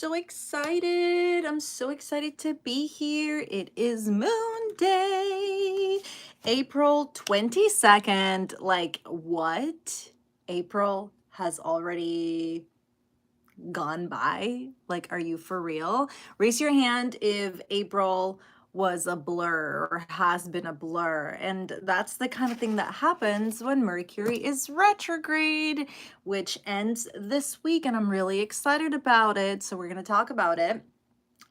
so excited. I'm so excited to be here. It is Moon Day, April 22nd. Like, what? April has already gone by? Like, are you for real? Raise your hand if April was a blur or has been a blur. And that's the kind of thing that happens when Mercury is retrograde, which ends this week. And I'm really excited about it. So we're going to talk about it.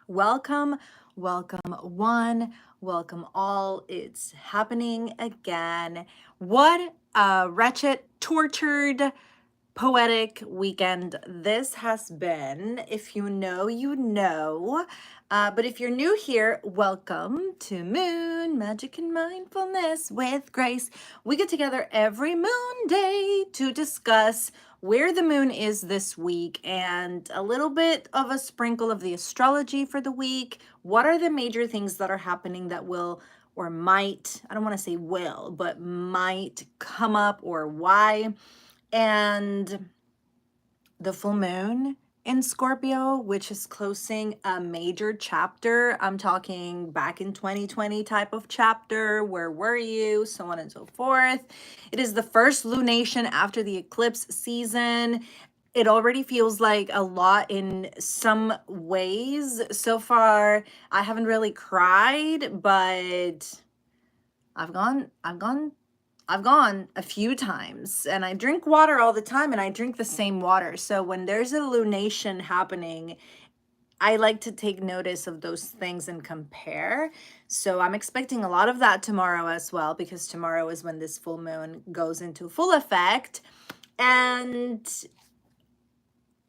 Welcome, welcome one, welcome all. It's happening again. What a wretched, tortured, poetic weekend this has been. If you know, you know. But if you're new here, welcome to Moon Magic and Mindfulness with Grace. We get together every moon day to discuss where the moon is this week and a little bit of a sprinkle of the astrology for the week. What are the major things that are happening that will or might, I don't want to say will, but might come up, or why? And the full moon in Scorpio, which is closing a major chapter. I'm talking back in 2020 type of chapter. Where were you? So on and so forth. It is the first lunation after the eclipse season. It already feels like a lot in some ways. So far, I haven't really cried, but I've gone a few times, and I drink water all the time, and I drink the same water. So when there's a lunation happening, I like to take notice of those things and compare. So I'm expecting a lot of that tomorrow as well, because tomorrow is when this full moon goes into full effect. And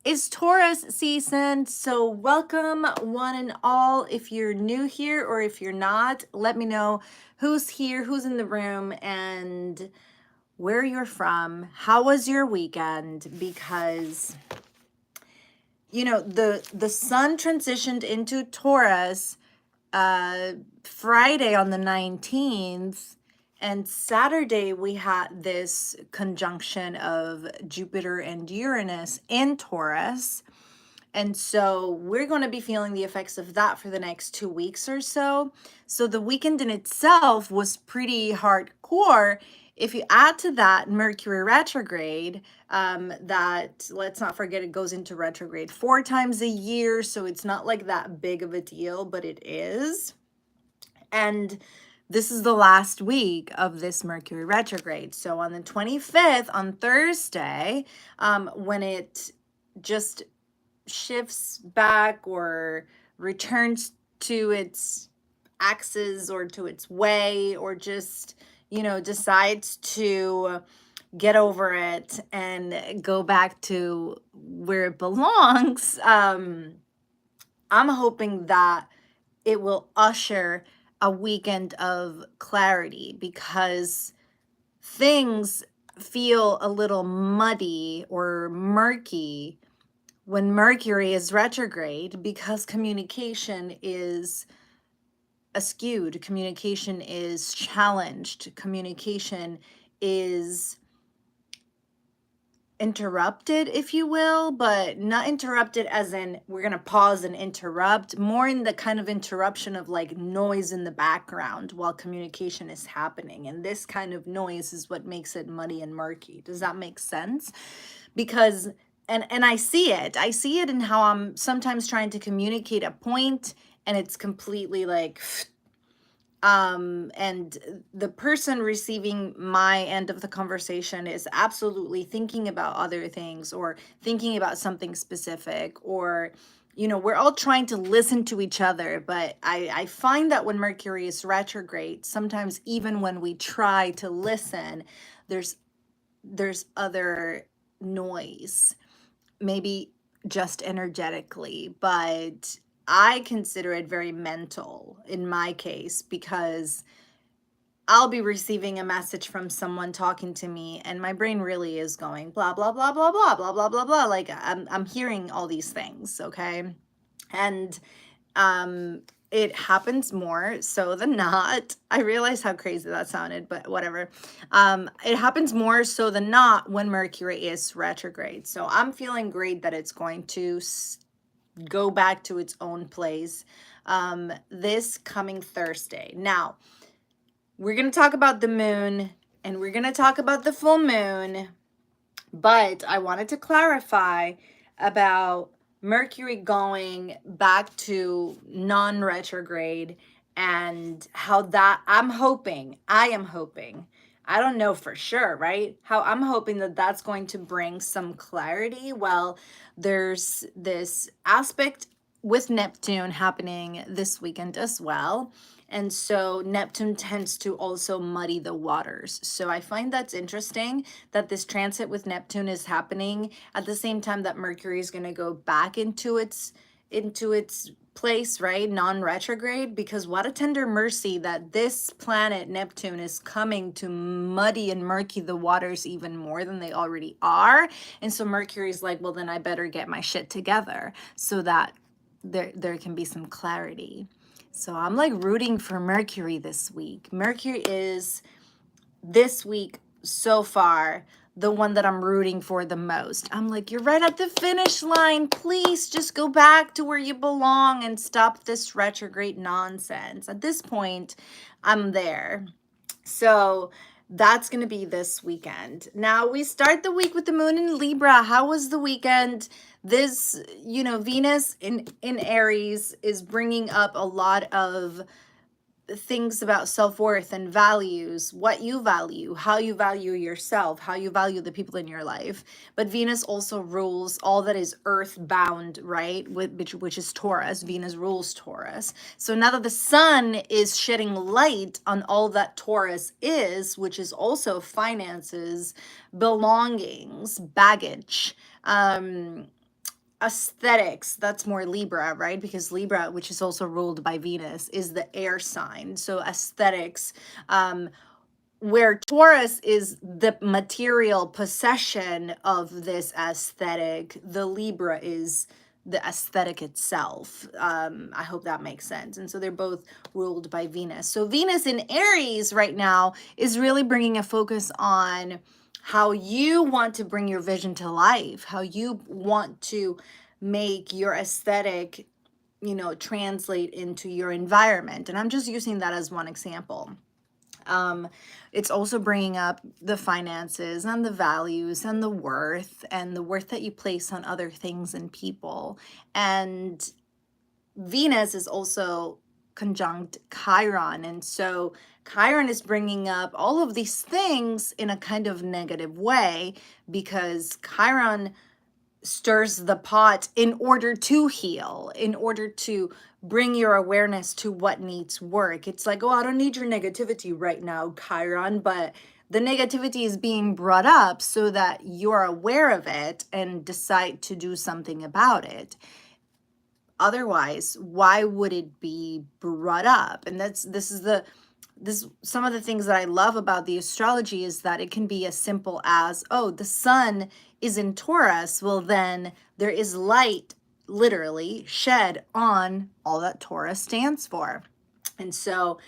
it's Taurus season, so welcome one and all. If you're new here or if you're not, let me know who's here, who's in the room, and where you're from. How was your weekend? Because you know, the sun transitioned into Taurus Friday on the 19th, and Saturday we had this conjunction of Jupiter and Uranus in Taurus. And so we're going to be feeling the effects of that for the next 2 weeks or so. So the weekend in itself was pretty hardcore. If you add to that Mercury retrograde, that, let's not forget, it goes into retrograde 4 times a year. So it's not like that big of a deal, but it is. And this is the last week of this Mercury retrograde. So on the 25th, on Thursday, when it just shifts back or returns to its axis or to its way, or just, you know, decides to get over it and go back to where it belongs, I'm hoping that it will usher a weekend of clarity, because things feel a little muddy or murky when Mercury is retrograde, because communication is askewed, communication is challenged, communication is interrupted, if you will, but not interrupted as in we're going to pause and interrupt, more in the kind of interruption of like noise in the background while communication is happening. And this kind of noise is what makes it muddy and murky. Does that make sense? Because and I see it in how I'm sometimes trying to communicate a point and it's completely like and the person receiving my end of the conversation is absolutely thinking about other things, or thinking about something specific, or, you know, we're all trying to listen to each other. But I find that when Mercury is retrograde, sometimes even when we try to listen, there's other noise, maybe just energetically, but I consider it very mental in my case, because I'll be receiving a message from someone talking to me and my brain really is going blah blah blah blah blah blah blah blah blah, like I'm hearing all these things, okay? And it happens more so than not. I realize how crazy that sounded, but whatever. It happens more so than not when Mercury is retrograde. So I'm feeling great that it's going to go back to its own place this coming Thursday. Now, we're going to talk about the moon and we're going to talk about the full moon, but I wanted to clarify about Mercury going back to non-retrograde and how that I am hoping, I don't know for sure, right? How I'm hoping that that's going to bring some clarity. Well, there's this aspect with Neptune happening this weekend as well. And so Neptune tends to also muddy the waters. So I find that's interesting that this transit with Neptune is happening at the same time that Mercury is going to go back into its place, right? Non-retrograde, because what a tender mercy that this planet Neptune is coming to muddy and murky the waters even more than they already are. And so Mercury's like, well, then I better get my shit together so that there can be some clarity. So I'm like rooting for Mercury this week. Mercury is this week so far the one that I'm rooting for the most. I'm like, you're right at the finish line. Please just go back to where you belong and stop this retrograde nonsense. At this point, I'm there. So that's going to be this weekend. Now we start the week with the moon in Libra. How was the weekend? This, Venus in Aries is bringing up a lot of things about self-worth and values, what you value, how you value yourself, how you value the people in your life. But Venus also rules all that is earthbound, right? Which is Taurus. Venus rules Taurus. So now that the sun is shedding light on all that Taurus is, which is also finances, belongings, baggage, aesthetics, that's more Libra, right? Because Libra, which is also ruled by Venus, is the air sign. So aesthetics, where Taurus is the material possession of this aesthetic, the Libra is the aesthetic itself. I hope that makes sense. And so they're both ruled by Venus. So Venus in Aries right now is really bringing a focus on how you want to bring your vision to life, how you want to make your aesthetic, translate into your environment. And I'm just using that as one example. It's also bringing up the finances and the values and the worth that you place on other things and people. And Venus is also conjunct Chiron. And so Chiron is bringing up all of these things in a kind of negative way because Chiron stirs the pot in order to heal, in order to bring your awareness to what needs work. It's like, oh, I don't need your negativity right now, Chiron, but the negativity is being brought up so that you're aware of it and decide to do something about it. Otherwise, why would it be brought up? And some of the things that I love about the astrology is that it can be as simple as, oh, the sun is in Taurus. Well, then there is light literally shed on all that Taurus stands for. And so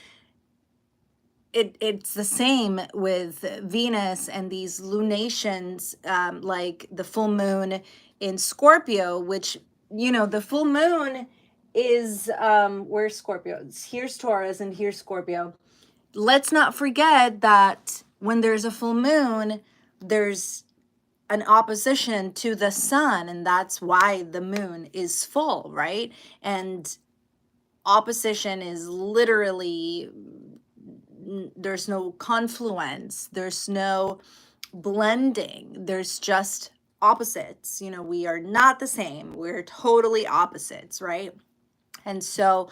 it's the same with Venus and these lunations, like the full moon in Scorpio, which, the full moon is, where's Scorpio? Here's Taurus and here's Scorpio. Let's not forget that when there's a full moon, there's an opposition to the sun, and that's why the moon is full, right? And opposition is literally, there's no confluence, there's no blending, there's just opposites. We are not the same, we're totally opposites, right? And so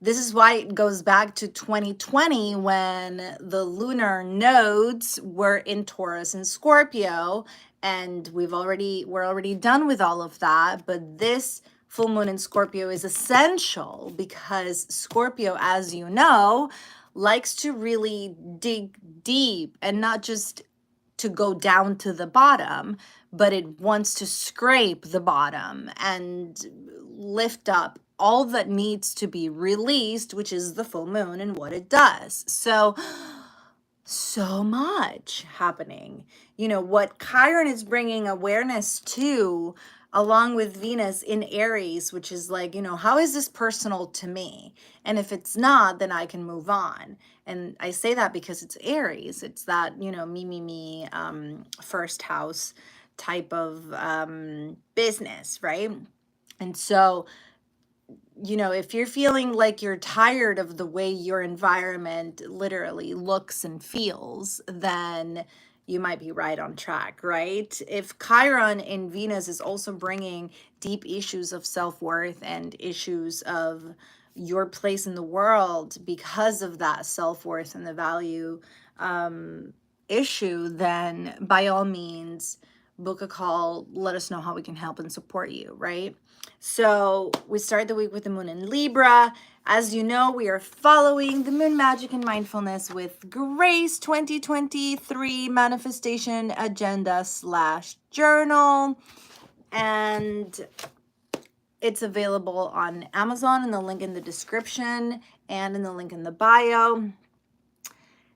this is why it goes back to 2020 when the lunar nodes were in Taurus and Scorpio, and we're already done with all of that. But this full moon in Scorpio is essential because Scorpio, as you know, likes to really dig deep and not just to go down to the bottom, but it wants to scrape the bottom and lift up all that needs to be released, which is the full moon and what it does. So much happening. What Chiron is bringing awareness to along with Venus in Aries, which is like, how is this personal to me? And if it's not, then I can move on. And I say that because it's Aries. It's that, me, first house type of business, right? And so, if you're feeling like you're tired of the way your environment literally looks and feels, then you might be right on track, right? If Chiron in Venus is also bringing deep issues of self-worth and issues of your place in the world because of that self-worth and the value issue, then by all means, book a call, let us know how we can help and support you, right? So we start the week with the moon in Libra. As you know, we are following the Moon Magic and Mindfulness with Grace 2023 manifestation agenda / journal. And it's available on Amazon in the link in the description and in the link in the bio.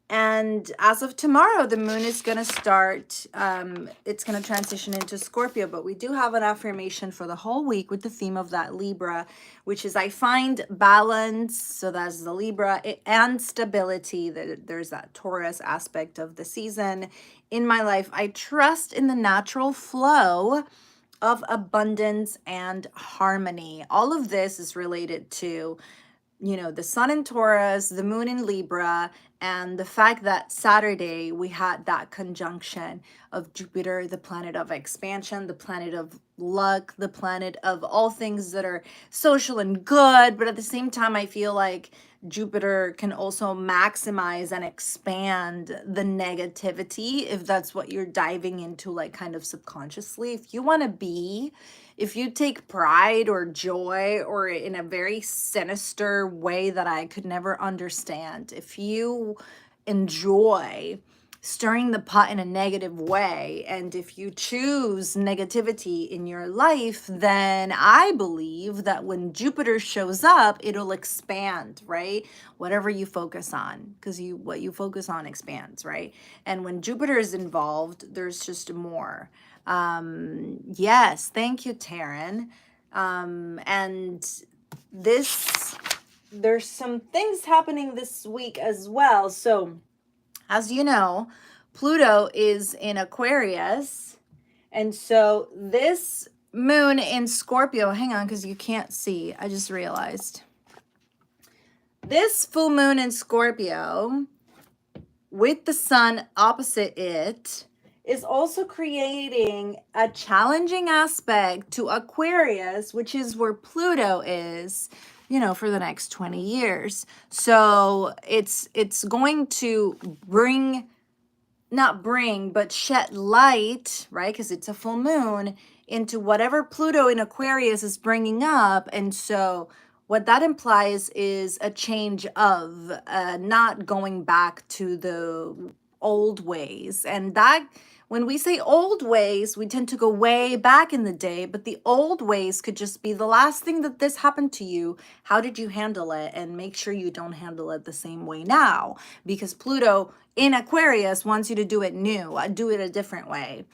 And as of tomorrow, the moon is going to start, it's going to transition into Scorpio, but we do have an affirmation for the whole week with the theme of that Libra, which is I find balance. So that's the Libra and stability. There's that Taurus aspect of the season in my life. I trust in the natural flow of abundance and harmony. All of this is related to the sun in Taurus, the moon in Libra, and the fact that Saturday we had that conjunction of Jupiter, the planet of expansion, the planet of luck, the planet of all things that are social and good. But at the same time, I feel like Jupiter can also maximize and expand the negativity if that's what you're diving into, like kind of subconsciously. If you take pride or joy, or in a very sinister way that I could never understand, if you enjoy stirring the pot in a negative way, and if you choose negativity in your life, then I believe that when Jupiter shows up, it'll expand, right? Whatever you focus on, because what you focus on expands, right? And when Jupiter is involved, there's just more. Yes, thank you, Taryn. And there's some things happening this week as well. So, as you know, Pluto is in Aquarius. And so this moon in Scorpio, hang on, because you can't see. I just realized. This full moon in Scorpio with the sun opposite it is also creating a challenging aspect to Aquarius, which is where Pluto is, for the next 20 years. So it's going to but shed light, right? Because it's a full moon, into whatever Pluto in Aquarius is bringing up. And so what that implies is a change of not going back to the old ways. And that, when we say old ways, we tend to go way back in the day, but the old ways could just be the last thing that this happened to you. How did you handle it? And make sure you don't handle it the same way now, because Pluto in Aquarius wants you to do it new, do it a different way.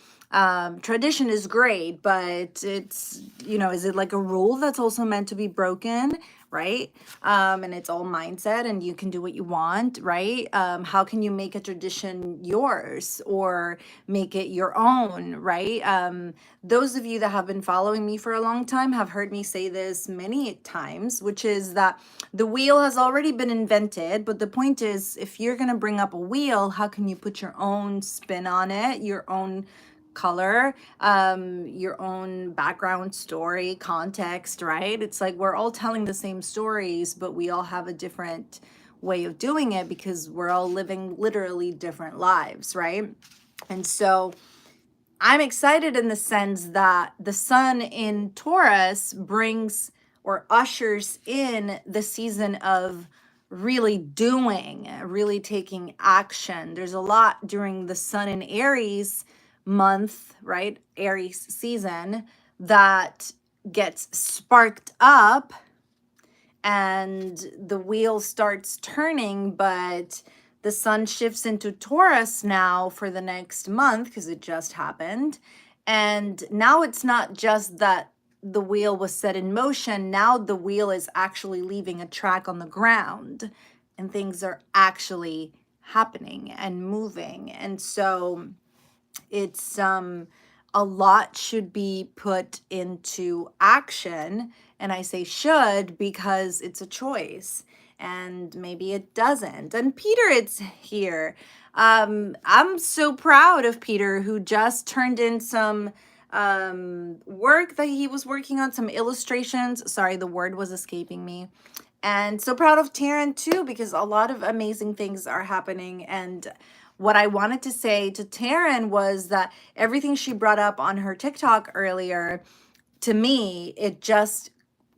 Tradition is great, but it's, is it like a rule that's also meant to be broken, right? And it's all mindset, and you can do what you want, right? How can you make a tradition yours or make it your own, right? Those of you that have been following me for a long time have heard me say this many times, which is that the wheel has already been invented, but the point is, if you're going to bring up a wheel, how can you put your own spin on it, your own color, your own background story, context, right? It's like we're all telling the same stories, but we all have a different way of doing it because we're all living literally different lives, right? And so I'm excited in the sense that the sun in Taurus brings or ushers in the season of really doing, really taking action. There's a lot during the sun in Aries month, right? Aries season that gets sparked up and the wheel starts turning, but the sun shifts into Taurus now for the next month because it just happened. And now it's not just that the wheel was set in motion, now the wheel is actually leaving a track on the ground and things are actually happening and moving. And so it's a lot should be put into action, and I say should because it's a choice and maybe it doesn't. And Peter, it's here. I'm so proud of Peter, who just turned in some work that he was working on, some illustrations. Sorry, the word was escaping me. And so proud of Taryn too, because a lot of amazing things are happening. And what I wanted to say to Taryn was that everything she brought up on her TikTok earlier, to me, it just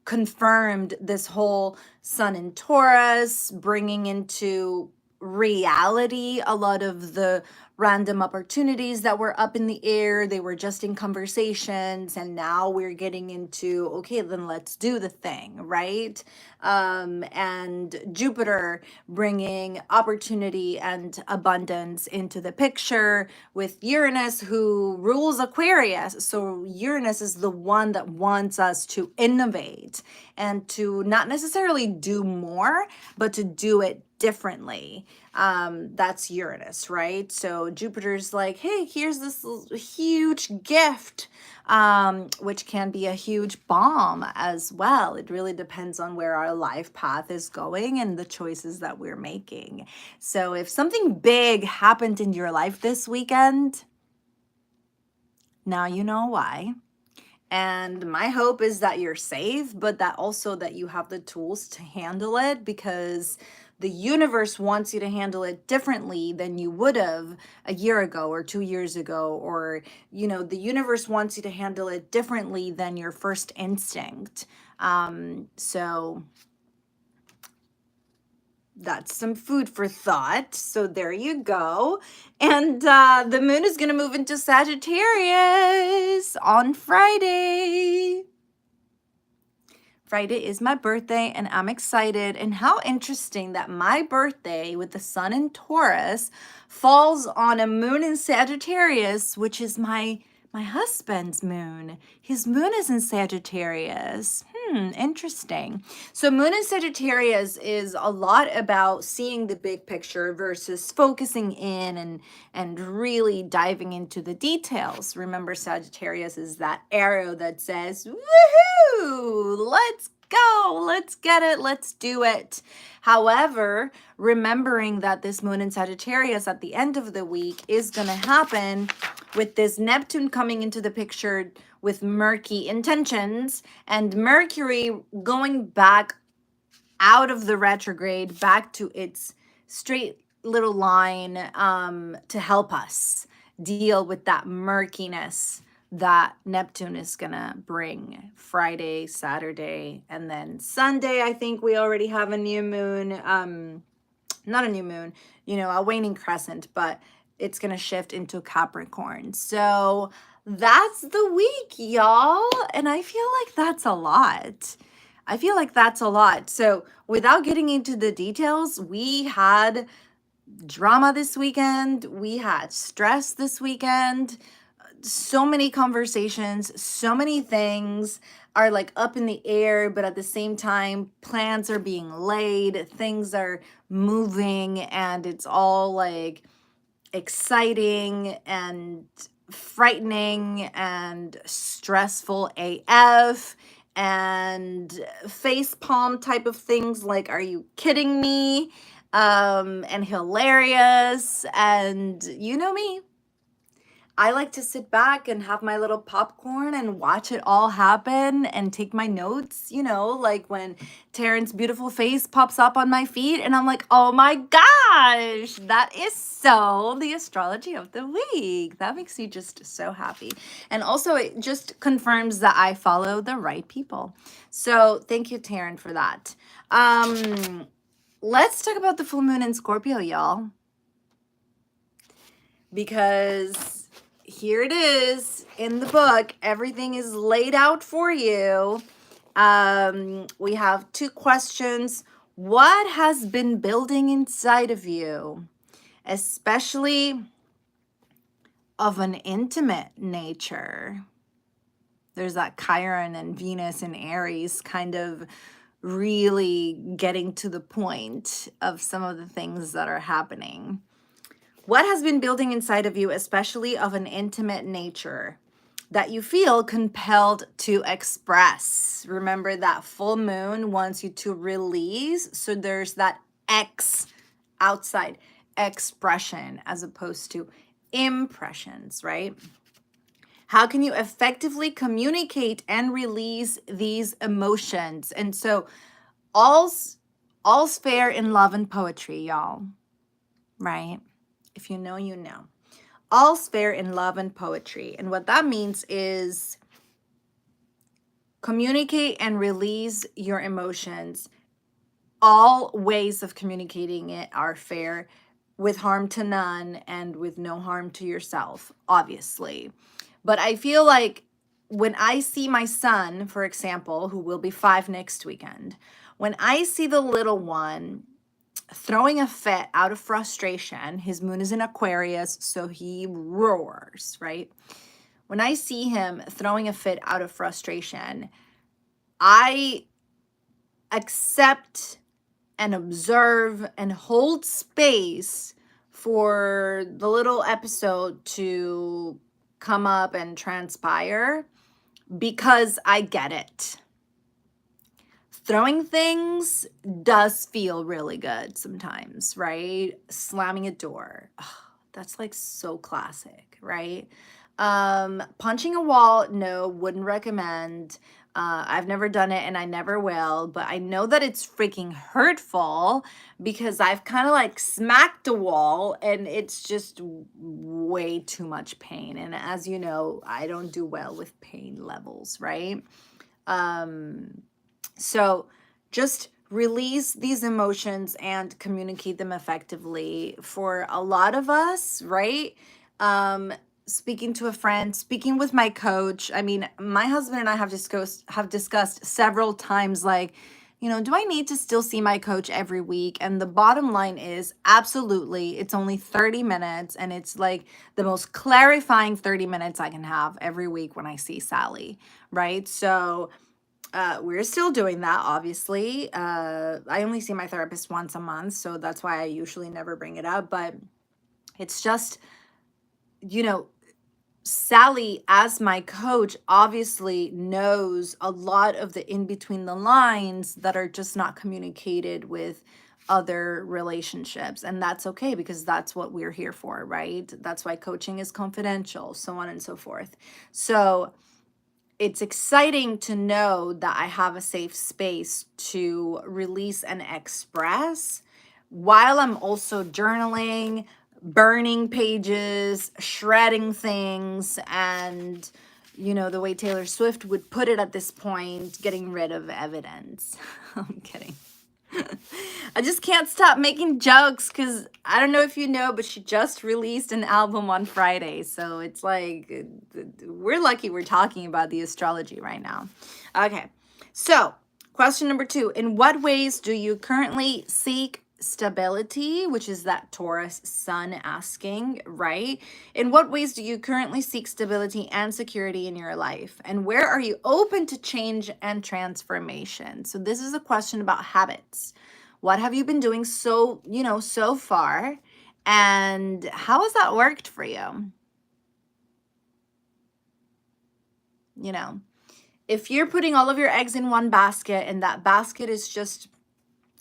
confirmed this whole sun in Taurus, bringing into reality a lot of the random opportunities that were up in the air. They were just in conversations, and now we're getting into, okay, then let's do the thing, right? And Jupiter bringing opportunity and abundance into the picture with Uranus, who rules Aquarius. So Uranus is the one that wants us to innovate and to not necessarily do more, but to do it differently. That's Uranus, right? So Jupiter's like, hey, here's this huge gift, which can be a huge bomb as well. It really depends on where our life path is going and the choices that we're making. So if something big happened in your life this weekend, now you know why. And my hope is that you're safe, but that also that you have the tools to handle it, because the universe wants you to handle it differently than you would have a year ago or 2 years ago. Or, the universe wants you to handle it differently than your first instinct. So that's some food for thought. So there you go. And the moon is going to move into Sagittarius on Friday. Friday is my birthday and I'm excited. And how interesting that my birthday with the sun in Taurus falls on a moon in Sagittarius, which is my husband's moon. His moon is in Sagittarius. Interesting. So moon in Sagittarius is a lot about seeing the big picture versus focusing in and really diving into the details. Remember, Sagittarius is that arrow that says, woohoo, let's go, let's get it, let's do it. However, remembering that this moon in Sagittarius at the end of the week is going to happen with this Neptune coming into the picture with murky intentions, and Mercury going back out of the retrograde back to its straight little line, to help us deal with that murkiness that Neptune is gonna bring Friday, Saturday, and then Sunday. I think we already have a new moon, not a new moon, a waning crescent, but it's gonna shift into Capricorn. So that's the week, y'all. And I feel like that's a lot. So without getting into the details, we had drama this weekend. We had stress this weekend. So many conversations, so many things are like up in the air, but at the same time, plans are being laid, things are moving, and it's all like exciting and frightening and stressful AF and face palm type of things like, are you kidding me? And hilarious. And you know me, I like to sit back and have my little popcorn and watch it all happen and take my notes, like when Taryn's beautiful face pops up on my feed and I'm like, oh my gosh, that is so the astrology of the week. That makes me just so happy. And also it just confirms that I follow the right people. So thank you, Taryn, for that. Let's talk about the full moon in Scorpio, y'all. Because here it is in the book. Everything is laid out for you. We have 2 questions. What has been building inside of you? Especially of an intimate nature. There's that Chiron and Venus and Aries kind of really getting to the point of some of the things that are happening. What has been building inside of you, especially of an intimate nature, that you feel compelled to express? Remember that full moon wants you to release. So there's that outside expression as opposed to impressions, right? How can you effectively communicate and release these emotions? And so all's fair in love and poetry, y'all, right? If you know, you know. All's fair in love and poetry. And what that means is communicate and release your emotions. All ways of communicating it are fair, with harm to none and with no harm to yourself, obviously. But I feel like when I see my son, for example, who will be 5 next weekend, when I see the little one throwing a fit out of frustration, his moon is in Aquarius, so he roars, right? When I see him throwing a fit out of frustration, I accept and observe and hold space for the little episode to come up and transpire because I get it. Throwing things does feel really good sometimes, right? Slamming a door. Oh, that's like so classic, right? Punching a wall, no, wouldn't recommend. I've never done it and I never will, but I know that it's freaking hurtful because I've kind of like smacked a wall and it's just way too much pain. And as you know, I don't do well with pain levels, right? So just release these emotions and communicate them effectively. For a lot of us, right? Speaking to a friend, speaking with my coach. I mean, my husband and I have discussed several times, like, you know, do I need to still see my coach every week? And the bottom line is absolutely. It's only 30 minutes and it's like the most clarifying 30 minutes I can have every week when I see Sally, right? So we're still doing that, obviously. I only see my therapist once a month, so that's why I usually never bring it up. But it's just, you know, Sally, as my coach, obviously knows a lot of the in between the lines that are just not communicated with other relationships. And that's okay because that's what we're here for, right? That's why coaching is confidential, so on and so forth. So it's exciting to know that I have a safe space to release and express while I'm also journaling, burning pages, shredding things, and, you know, the way Taylor Swift would put it at this point, getting rid of evidence. I'm kidding. I just can't stop making jokes because I don't know if you know, but she just released an album on Friday. So it's like, we're lucky we're talking about the astrology right now. Okay, so question number 2. In what ways do you currently seek stability, which is that Taurus sun asking, right? In what ways do you currently seek stability and security in your life? And where are you open to change and transformation? So this is a question about habits. What have you been doing so far? And how has that worked for you? You know, if you're putting all of your eggs in one basket and that basket is just,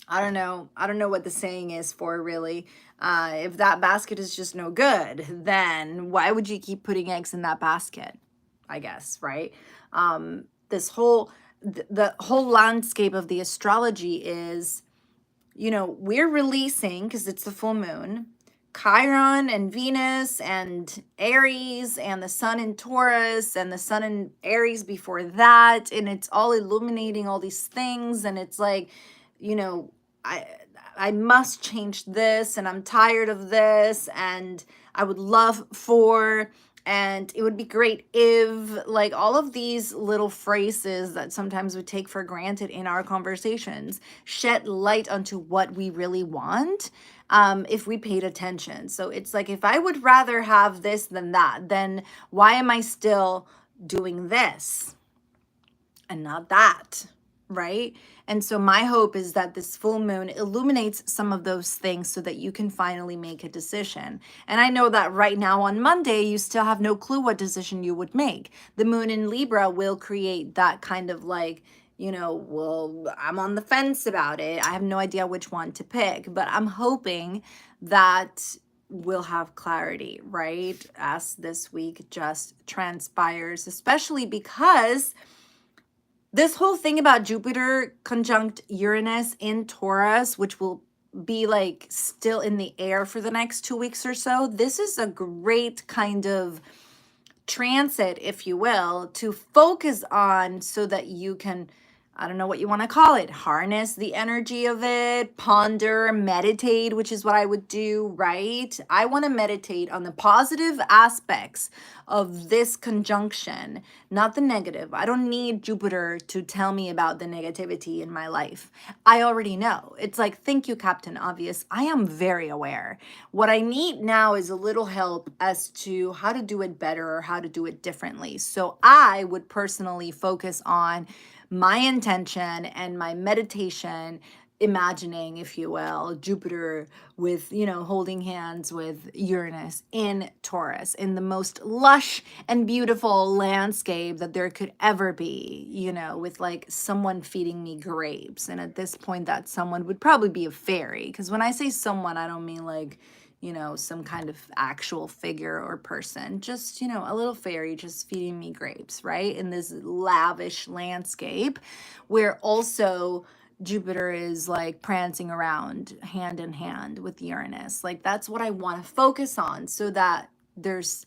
I don't know what the saying is for really. If that basket is just no good, then why would you keep putting eggs in that basket? I guess, right? This whole the whole landscape of the astrology is, you know, we're releasing because it's the full moon. Chiron and Venus and Aries and the sun in Taurus and the sun in Aries before that, and it's all illuminating all these things, and it's like, you know, I must change this and I'm tired of this and I would love for And it would be great if, like, all of these little phrases that sometimes we take for granted in our conversations shed light onto what we really want, if we paid attention. So it's like, if I would rather have this than that, then why am I still doing this and not that? Right? And so my hope is that this full moon illuminates some of those things so that you can finally make a decision. And I know that right now on Monday, you still have no clue what decision you would make. The moon in Libra will create that kind of like, well, I'm on the fence about it. I have no idea which one to pick, but I'm hoping that we'll have clarity, right? As this week just transpires, especially because this whole thing about Jupiter conjunct Uranus in Taurus, which will be like still in the air for the next 2 weeks or so, this is a great kind of transit, if you will, to focus on so that you can, I don't know what you want to call it, harness the energy of it, ponder, meditate, which is what I would do, right? I want to meditate on the positive aspects of this conjunction, not the negative. I don't need Jupiter to tell me about the negativity in my life. I already know. It's like, thank you, Captain Obvious. I am very aware. What I need now is a little help as to how to do it better or how to do it differently. So I would personally focus on my intention and my meditation, imagining, if you will, Jupiter with, holding hands with Uranus in Taurus, in the most lush and beautiful landscape that there could ever be, with like someone feeding me grapes. And at this point, that someone would probably be a fairy. Because when I say someone, I don't mean like, some kind of actual figure or person, just, a little fairy just feeding me grapes, right? In this lavish landscape where also Jupiter is like prancing around hand in hand with Uranus. Like, that's what I want to focus on so that there's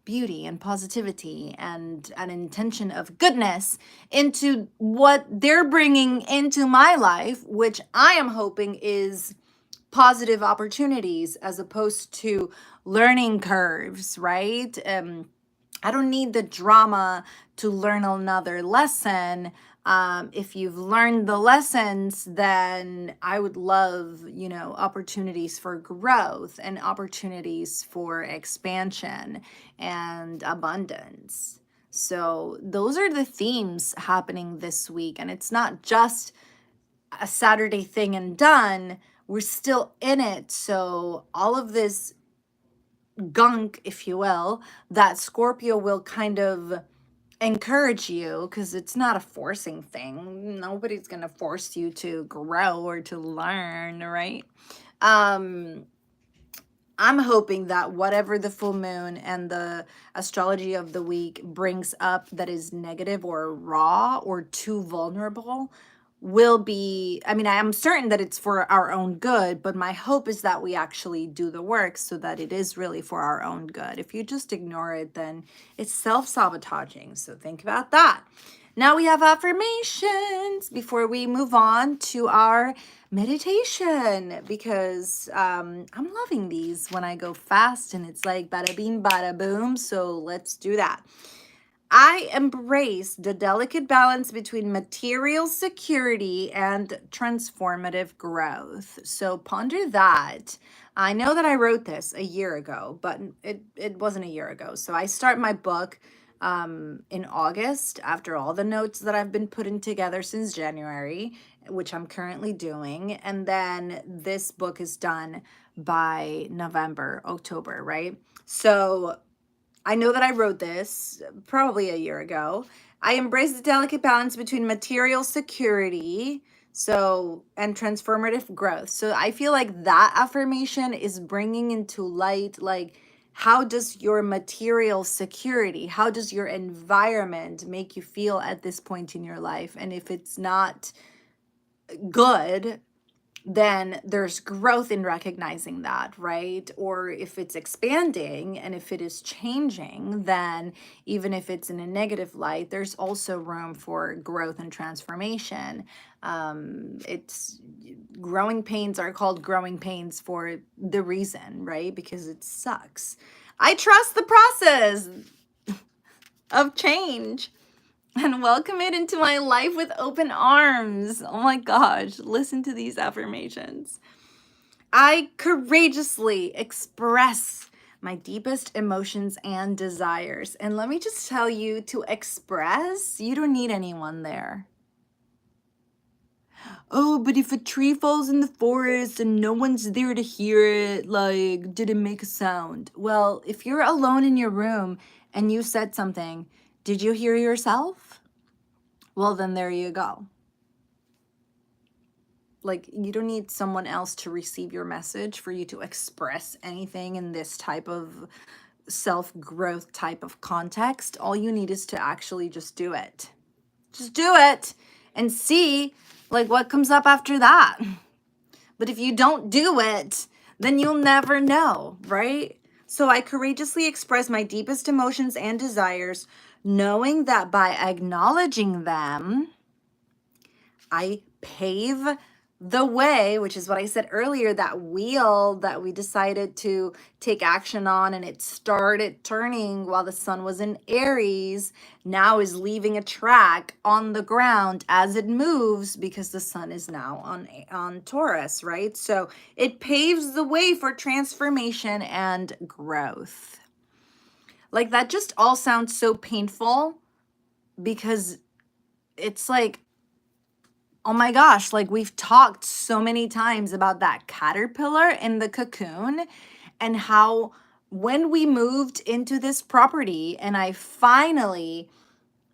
beauty and positivity and an intention of goodness into what they're bringing into my life, which I am hoping is positive opportunities as opposed to learning curves, right? I don't need the drama to learn another lesson. If you've learned the lessons, then I would love, opportunities for growth and opportunities for expansion and abundance. So those are the themes happening this week. And it's not just a Saturday thing and done. We're still in it. So all of this gunk, if you will, that Scorpio will kind of encourage you, because it's not a forcing thing. Nobody's going to force you to grow or to learn, right? I'm hoping that whatever the full moon and the astrology of the week brings up that is negative or raw or too vulnerable will be, I mean, I am certain that it's for our own good, but my hope is that we actually do the work so that it is really for our own good. If you just ignore it, then it's self-sabotaging. So think about that. Now we have affirmations before we move on to our meditation, because I'm loving these when I go fast and it's like bada bing, bada boom. So let's do that. I embrace the delicate balance between material security and transformative growth. So ponder that. I know that I wrote this a year ago, but it wasn't a year ago. So I start my book in August after all the notes that I've been putting together since January, which I'm currently doing. And then this book is done by November, October, right? So I know that I wrote this probably a year ago. I embrace the delicate balance between material security, and transformative growth. So I feel like that affirmation is bringing into light, like, how does your material security, how does your environment make you feel at this point in your life? And if it's not good, then there's growth in recognizing that, right? Or if it's expanding and if it is changing, then even if it's in a negative light, there's also room for growth and transformation. It's growing pains are called growing pains for the reason, right? Because it sucks. I trust the process of change and welcome it into my life with open arms. Oh my gosh, listen to these affirmations. I courageously express my deepest emotions and desires. And let me just tell you, to express, you don't need anyone there. Oh, but if a tree falls in the forest and no one's there to hear it, like, did it make a sound? Well, if you're alone in your room and you said something, did you hear yourself? Well, then there you go. Like, you don't need someone else to receive your message for you to express anything in this type of self-growth type of context. All you need is to actually just do it. Just do it and see like what comes up after that. But if you don't do it, then you'll never know, right? So I courageously express my deepest emotions and desires, knowing that by acknowledging them, I pave the way, which is what I said earlier, that wheel that we decided to take action on, and it started turning while the sun was in Aries, now is leaving a track on the ground as it moves because the sun is now on Taurus, right? So it paves the way for transformation and growth. Like, that just all sounds so painful because it's like, oh my gosh, like we've talked so many times about that caterpillar in the cocoon and how when we moved into this property and I finally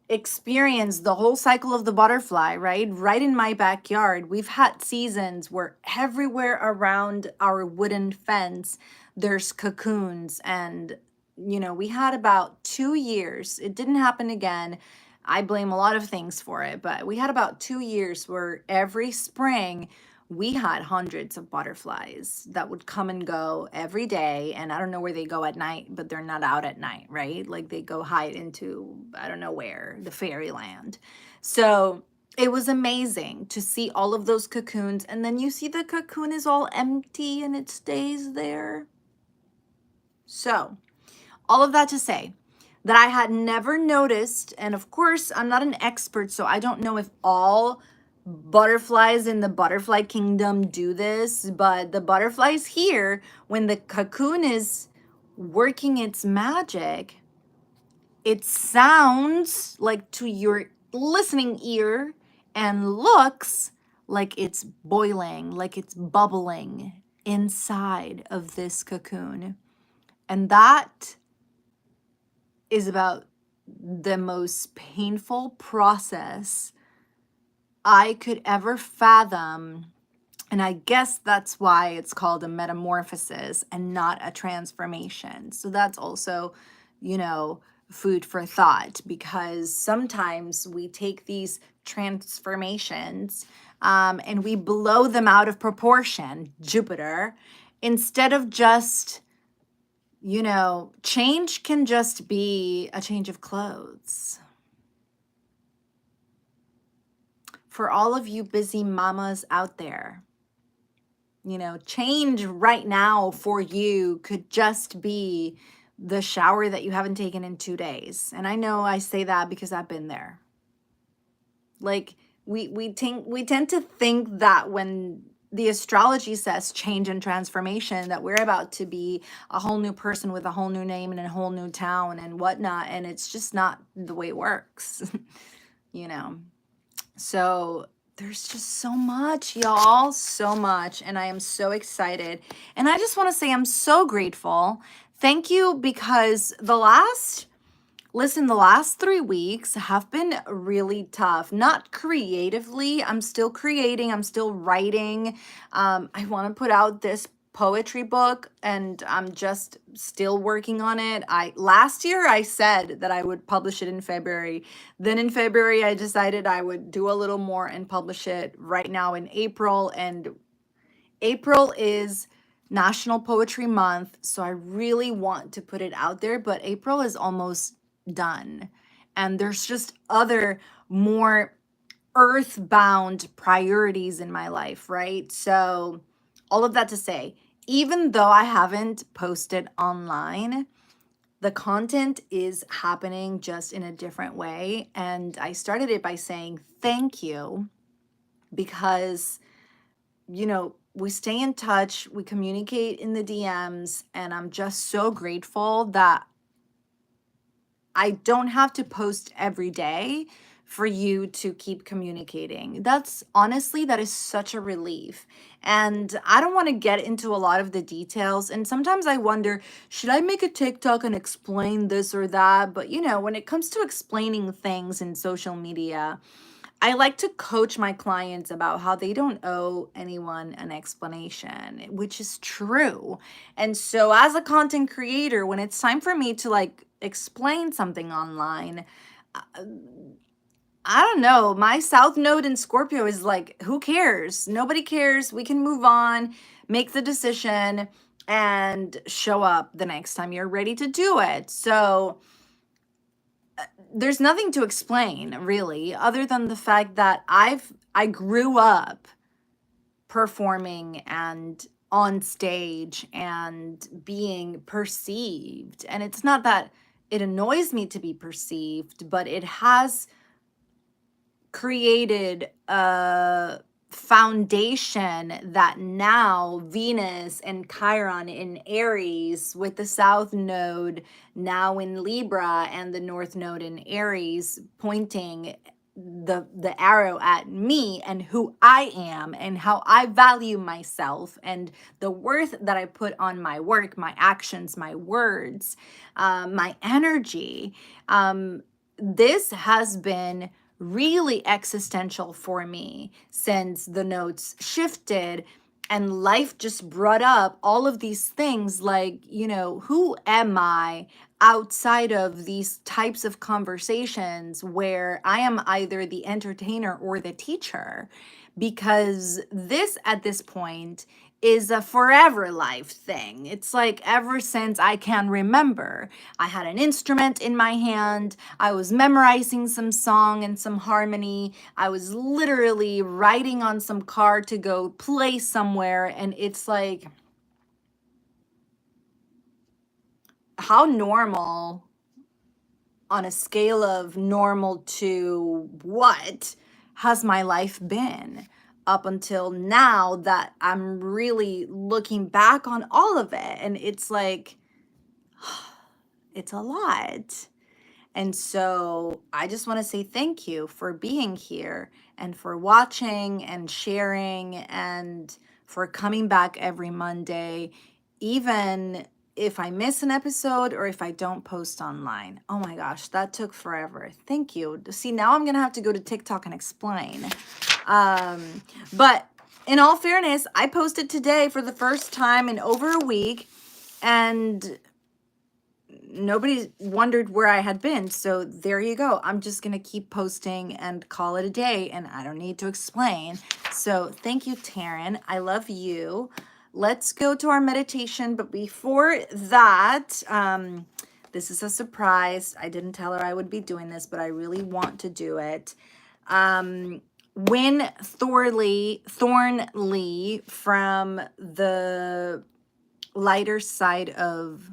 experienced the whole cycle of the butterfly, right? Right in my backyard. We've had seasons where everywhere around our wooden fence, there's cocoons. And, you know, we had about 2 years. It didn't happen again. I blame a lot of things for it, but we had about 2 years where every spring we had hundreds of butterflies that would come and go every day. And I don't know where they go at night, but they're not out at night, right? Like they go hide into, I don't know where, the fairyland. So it was amazing to see all of those cocoons. And then you see the cocoon is all empty and it stays there. So all of that to say that I had never noticed, and of course, I'm not an expert, so I don't know if all butterflies in the butterfly kingdom do this, but the butterflies here, when the cocoon is working its magic, it sounds like to your listening ear and looks like it's boiling, like it's bubbling inside of this cocoon. And that is about the most painful process I could ever fathom. And I guess that's why it's called a metamorphosis and not a transformation. So that's also, you know, food for thought, because sometimes we take these transformations and we blow them out of proportion, Jupiter, instead of just, you know, change can just be a change of clothes. For all of you busy mamas out there, you know, change right now for you could just be the shower that you haven't taken in 2 days. And I know I say that because I've been there. Like we tend to think that when the astrology says change and transformation, that we're about to be a whole new person with a whole new name and a whole new town and whatnot. And it's just not the way it works, you know? So there's just so much, y'all, so much. And I am so excited. And I just want to say I'm so grateful. Thank you, because the last 3 weeks have been really tough. Not creatively. I'm still creating. I'm still writing. I want to put out this poetry book and I'm just still working on it. Last year I said that I would publish it in February. Then in February I decided I would do a little more and publish it right now in April. And April is National Poetry Month, so I really want to put it out there, but April is almost done. And there's just other more earthbound priorities in my life, right? So all of that to say, even though I haven't posted online, the content is happening just in a different way. And I started it by saying thank you because, we stay in touch, we communicate in the DMs, and I'm just so grateful that I don't have to post every day for you to keep communicating. That is such a relief. And I don't want to get into a lot of the details. And sometimes I wonder, should I make a TikTok and explain this or that? But when it comes to explaining things in social media, I like to coach my clients about how they don't owe anyone an explanation, which is true. And so, as a content creator, when it's time for me to explain something online, uh, I don't know. My South Node in Scorpio is like, who cares? Nobody cares. We can move on, make the decision, and show up the next time you're ready to do it. So, there's nothing to explain really, other than the fact that I grew up performing and on stage and being perceived. And it's not that it annoys me to be perceived, but it has created a foundation that now Venus and Chiron in Aries, with the South Node now in Libra and the North Node in Aries pointing the arrow at me and who I am and how I value myself and the worth that I put on my work, my actions, my words, my energy. This has been really existential for me since the notes shifted and life just brought up all of these things like, who am I outside of these types of conversations where I am either the entertainer or the teacher? Because this, at this point, is a forever life thing. It's like ever since I can remember, I had an instrument in my hand. I was memorizing some song and some harmony. I was literally riding on some car to go play somewhere. And it's like, how normal on a scale of normal to what has my life been up until now that I'm really looking back on all of it? And it's like, it's a lot. And so I just want to say thank you for being here and for watching and sharing and for coming back every Monday, even if I miss an episode or if I don't post online. Oh my gosh, that took forever. Thank you. See, now I'm going to have to go to TikTok and explain. But in all fairness, I posted today for the first time in over a week, and nobody wondered where I had been. So there you go. I'm just going to keep posting and call it a day, and I don't need to explain. So thank you, Taryn. I love you. Let's go to our meditation. But before that, this is a surprise. I didn't tell her I would be doing this, but I really want to do it. Win Thornley from the Lighter Side of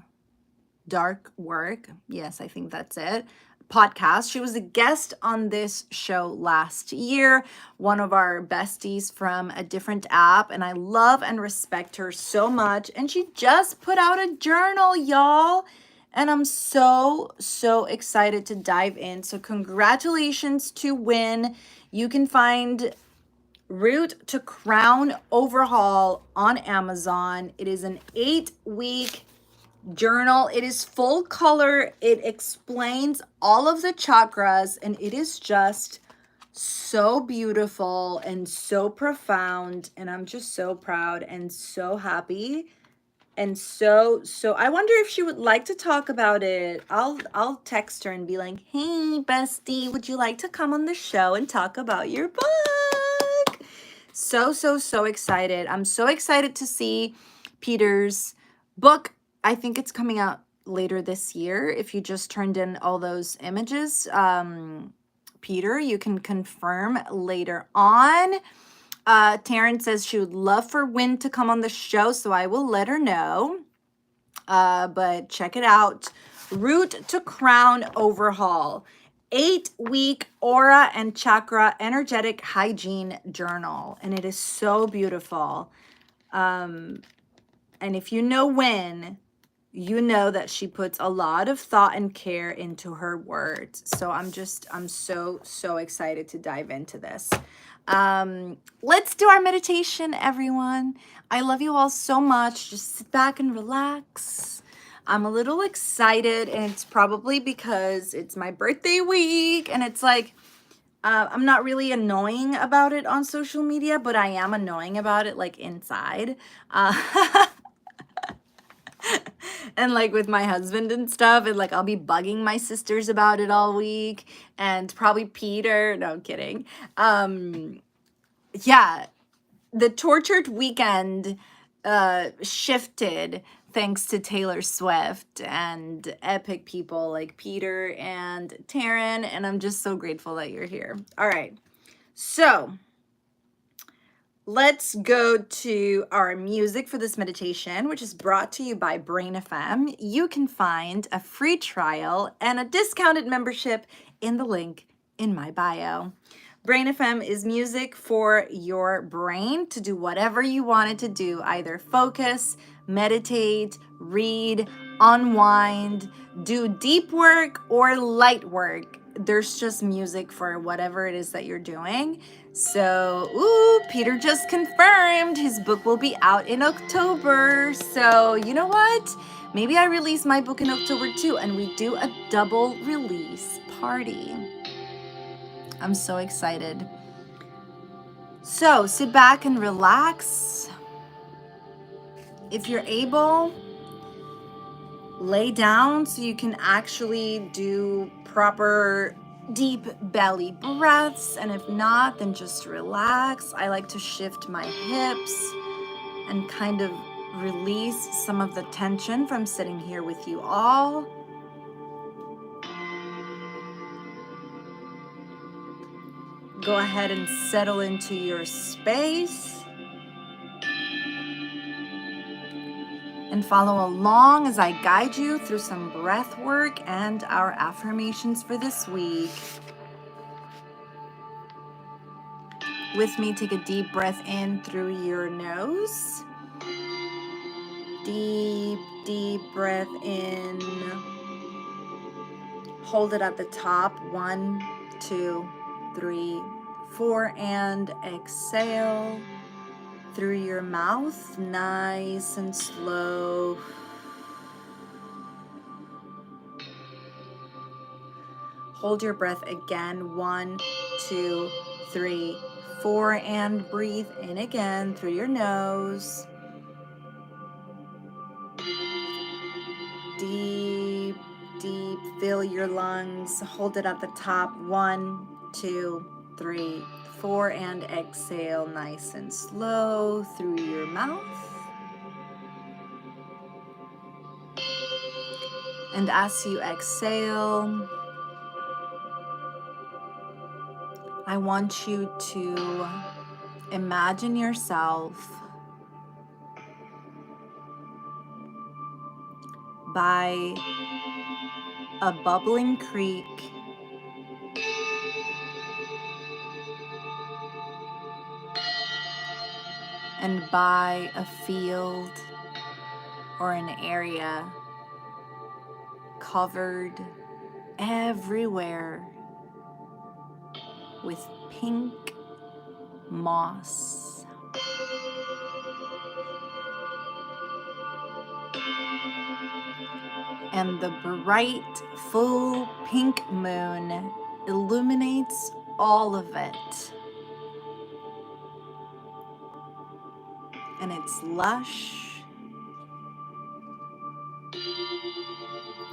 Dark Work, yes, I think that's it, podcast. She was a guest on this show last year, one of our besties from a different app, and I love and respect her so much. And she just put out a journal, y'all, and I'm so excited to dive in. So congratulations to Win. You can find Root to Crown Overhaul on Amazon. It is an 8-week journal. It is full color. It explains all of the chakras, and it is just so beautiful and so profound. And I'm just so proud and so happy. And so I wonder if she would like to talk about it. I'll text her and be like, "Hey, bestie, would you like to come on the show and talk about your book?" So excited. I'm so excited to see Peter's book. I think it's coming out later this year. If you just turned in all those images, Peter, you can confirm later on. Taryn says she would love for Win to come on the show, so I will let her know. But check it out. Root to Crown Overhaul, 8-week aura and chakra energetic hygiene journal. And it is so beautiful. And if you know Wynn, you know that she puts a lot of thought and care into her words. So I'm so excited to dive into this. Let's do our meditation, everyone. I love you all so much. Just sit back and relax. I'm a little excited, and it's probably because it's my birthday week, and it's like, I'm not really annoying about it on social media, but I am annoying about it like inside. And like with my husband and stuff, and like I'll be bugging my sisters about it all week, and probably Peter. No, I'm kidding. Yeah, the tortured weekend shifted thanks to Taylor Swift and epic people like Peter and Taryn, and I'm just so grateful that you're here. All right, so let's go to our music for this meditation, which is brought to you by Brain FM. You can find a free trial and a discounted membership in the link in my bio. Brain FM is music for your brain to do whatever you want it to do, either focus, meditate, read, unwind, do deep work or light work. There's just music for whatever it is that you're doing. So, ooh, Peter just confirmed his book will be out in October. So, you know what? Maybe I release my book in October too, and we do a double release party. I'm so excited. So, sit back and relax. If you're able, lay down so you can actually do proper deep belly breaths, and if not, then just relax. I like to shift my hips and kind of release some of the tension from sitting here with you all. Go ahead and settle into your space and follow along as I guide you through some breath work and our affirmations for this week. With me, take a deep breath in through your nose. Deep, deep breath in. Hold it at the top. 1, 2, 3, 4, and exhale through your mouth, nice and slow. Hold your breath again. 1, 2, 3, 4, and breathe in again through your nose. Deep, deep, fill your lungs. Hold it at the top. 1, 2, 3, 4, and exhale nice and slow through your mouth. And as you exhale, I want you to imagine yourself by a bubbling creek and by a field or an area covered everywhere with pink moss. And the bright, full pink moon illuminates all of it. And it's lush,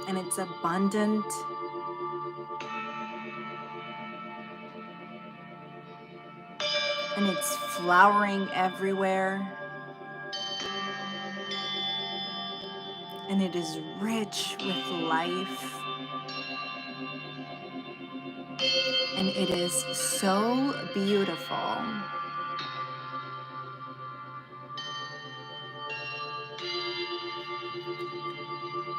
and it's abundant, and it's flowering everywhere. And it is rich with life. And it is so beautiful.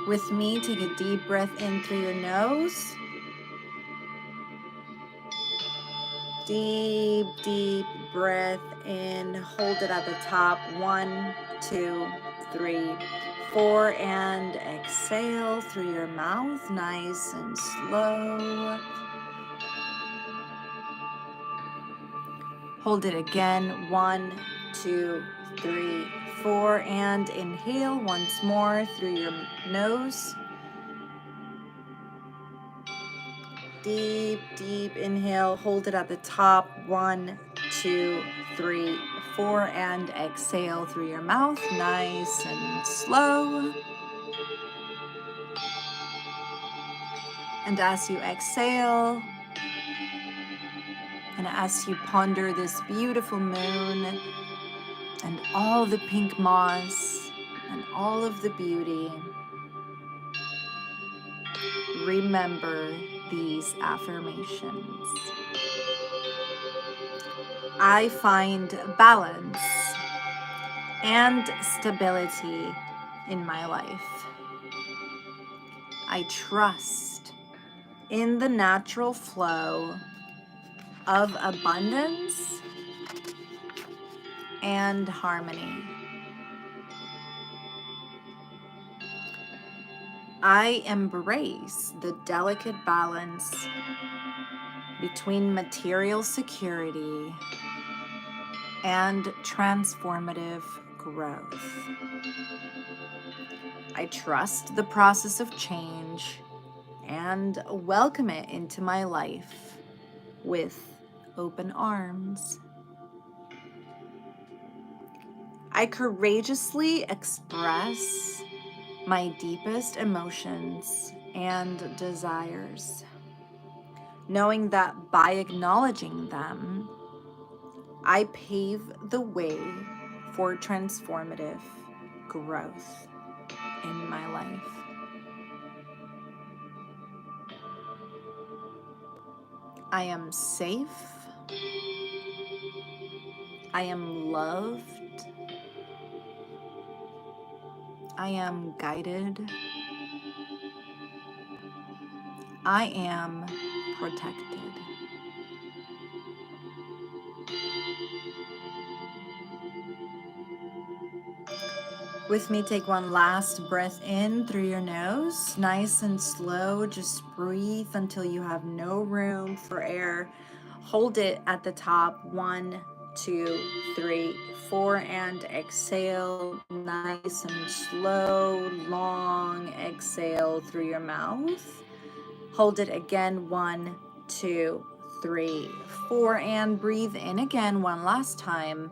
With me, take a deep breath in through your nose. Deep, deep breath in. Hold it at the top. 1, 2, 3, 4. And exhale through your mouth. Nice and slow. Hold it again. 1, 2, 3, 4. And inhale once more through your nose. Deep, deep inhale. Hold it at the top. 1, 2, 3, 4. And exhale through your mouth. Nice and slow. And as you exhale, and as you ponder this beautiful moon and all the pink moss and all of the beauty, remember these affirmations. I find balance and stability in my life. I trust in the natural flow of abundance and harmony. I embrace the delicate balance between material security and transformative growth. I trust the process of change and welcome it into my life with open arms. I courageously express my deepest emotions and desires, knowing that by acknowledging them, I pave the way for transformative growth in my life. I am safe. I am loved. I am guided. I am protected. With me, take one last breath in through your nose, nice and slow. Just breathe until you have no room for air. Hold it at the top. 1, 2, 3, 4, and exhale. Nice and slow, long exhale through your mouth. Hold it again. 1, 2, 3, 4, and breathe in again one last time.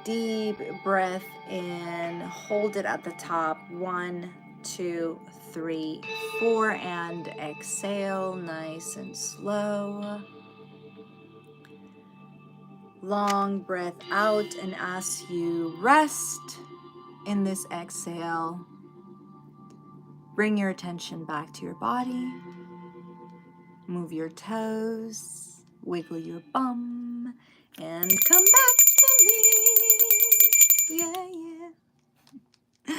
Deep breath in, hold it at the top. 1, 2, 3, 4, and exhale nice and slow. Long breath out, and as you rest in this exhale, bring your attention back to your body. Move your toes, wiggle your bum, and come back to me. Yeah, yeah.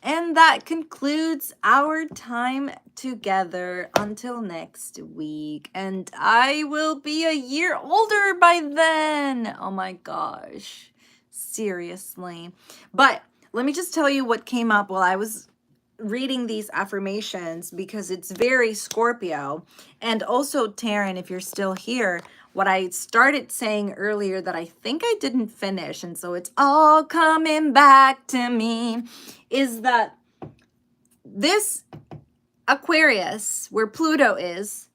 And that concludes our time together until next week. And I will be a year older by then. Oh my gosh. Seriously. But let me just tell you what came up while I was reading these affirmations, because it's very Scorpio. And also, Taryn, if you're still here, what I started saying earlier that I think I didn't finish, and so it's all coming back to me, is that this Aquarius, where Pluto is,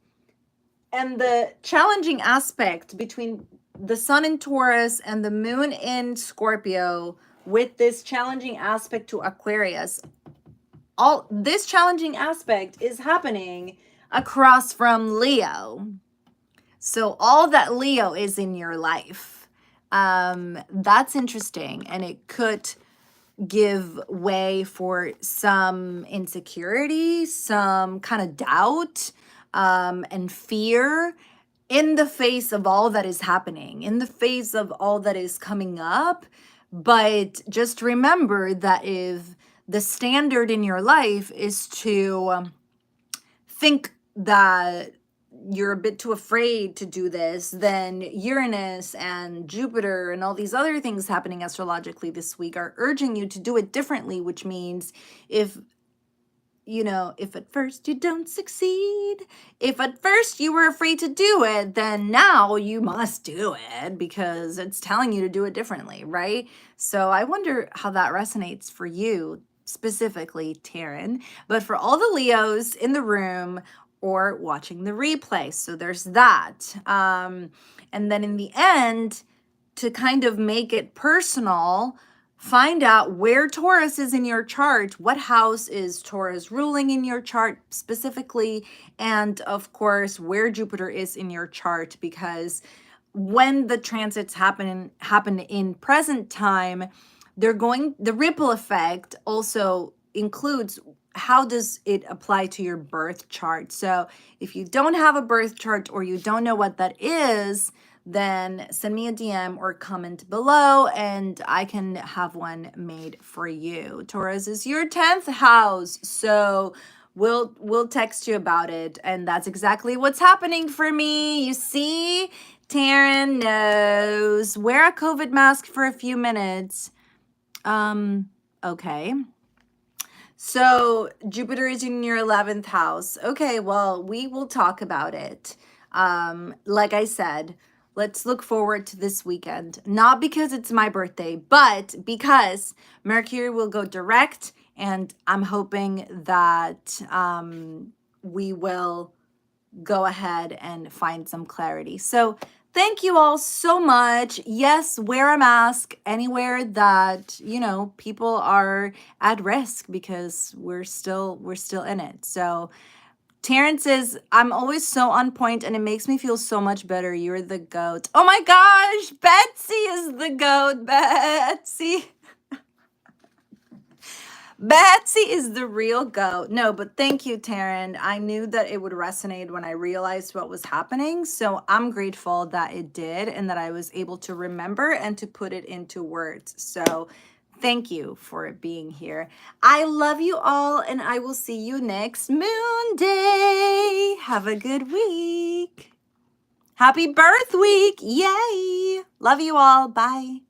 and the challenging aspect between the sun in Taurus and the moon in Scorpio, with this challenging aspect to Aquarius, all this challenging aspect is happening across from Leo. So all that Leo is in your life. That's interesting, and it could give way for some insecurity, some kind of doubt, and fear in the face of all that is happening, in the face of all that is coming up. But just remember that if the standard in your life is to think that you're a bit too afraid to do this, then Uranus and Jupiter and all these other things happening astrologically this week are urging you to do it differently, which means if if at first you don't succeed, if at first you were afraid to do it, then now you must do it because it's telling you to do it differently, right? So I wonder how that resonates for you specifically, Taryn, but for all the Leos in the room or watching the replay. So there's that. And then in the end, to kind of make it personal, find out where Taurus is in your chart, what house is Taurus ruling in your chart specifically, and of course, where Jupiter is in your chart, because when the transits happen in present time, the ripple effect also includes how does it apply to your birth chart. So if you don't have a birth chart or you don't know what that is, then send me a DM or comment below and I can have one made for you. Taurus is your 10th house, so we'll text you about it, and that's exactly what's happening for me. You see, Taryn knows. Wear a COVID mask for a few minutes. Okay. So Jupiter is in your 11th house. Okay, well, we will talk about it. Like I said, let's look forward to this weekend. Not because it's my birthday, but because Mercury will go direct, and I'm hoping that we will go ahead and find some clarity. So thank you all so much. Yes, wear a mask anywhere that, people are at risk because we're still in it. So Terrence says, I'm always so on point and it makes me feel so much better. You're the GOAT. Oh my gosh, Betsy is the GOAT. Betsy. Betsy is the real GOAT. No, but thank you, Taryn. I knew that it would resonate when I realized what was happening. So I'm grateful that it did and that I was able to remember and to put it into words. So thank you for being here. I love you all and I will see you next Moon Day. Have a good week. Happy birth week. Yay. Love you all. Bye.